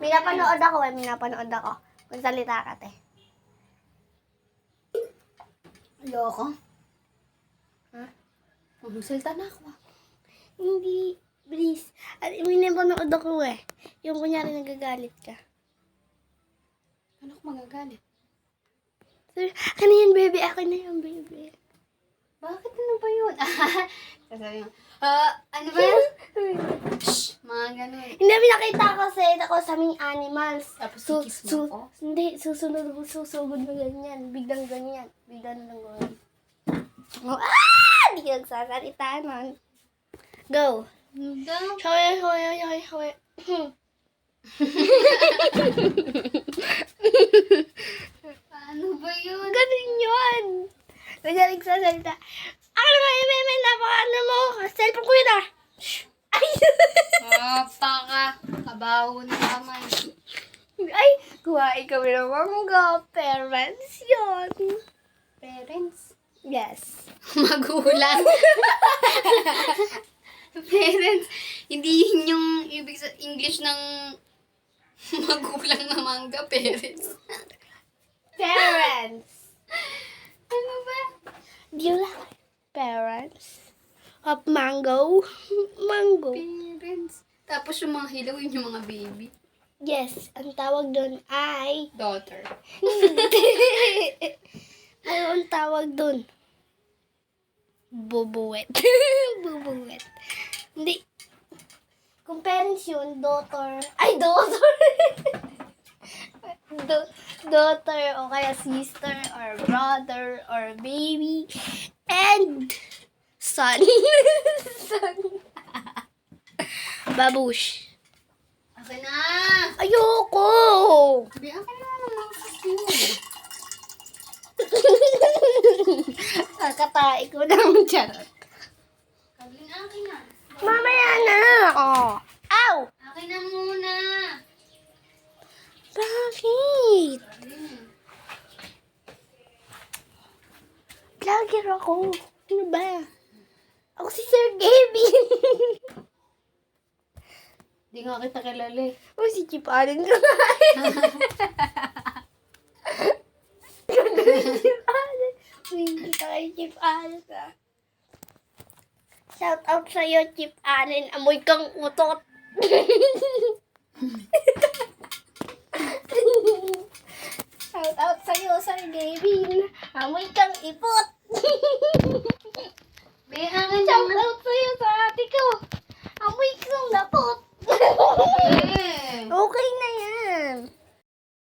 May napanood ako Kung salita ka, te. Ayoko. Ha? Magsalita na ako. Hindi, please. At may napanood ako Yung kunyari nagagalit ka. Ano ko magagalit? Sabi, ano yan, baby? Akin na yan, baby. Bakit ano ba yun? Sasabi mo, ano ba yun? Shh, mga ganun. Hindi, pinakita ko sa aming animals. Tapos kikiss mo ako? Hindi, susugod mo ganyan. Biglang ganyan. Biglang lang ganyan. Hindi ka nagsasalita nun. Go. Hoy. Ano ba yun? Ganun yun. Ganyan nagsasalita. Ako naman, may napaka mo. Cellphone ko yun Shh. Ay! Kabaho na naman. Ay, kuhain kami ng mangga. Parents yun. Parents? Yes. Magulang. Parents. Hindi yun yung ibig sa English ng magulang na mangga. Parents. Parents. Ano ba? Do you like parents? Of mango? Mango. Parents. Tapos yung mga hilaw, yun yung mga baby. Yes, ang tawag doon ay... Daughter. Ano ang tawag doon? Bubuwet. Bubuwet. Hindi. Kung parents yun, daughter. Ay, daughter! Daughter o kaya sister or brother or baby and son. Son. Babush. Akin na! Ayoko! Sabi, akin na naman kasi. Kakatain ko lang charot. Sabi na, akin na. Mamaya na! Oh. Ow! Akin na muna. Bakit? Vlogger ako. Ano ba? Ako si Sir Gavin. Di nga kita kilala eh. O si Chip Allen ka. Chip Allen. Hindi ka kay Chip Allen Shout out sa'yo, Chip Allen. Amoy kang utot. Shout out sa'yo, Sir Gavin. Amoy kang ipot. Be, akin Shout naman. out sa'yo sa ate ko. Amoy kang napot. Eh. Okay na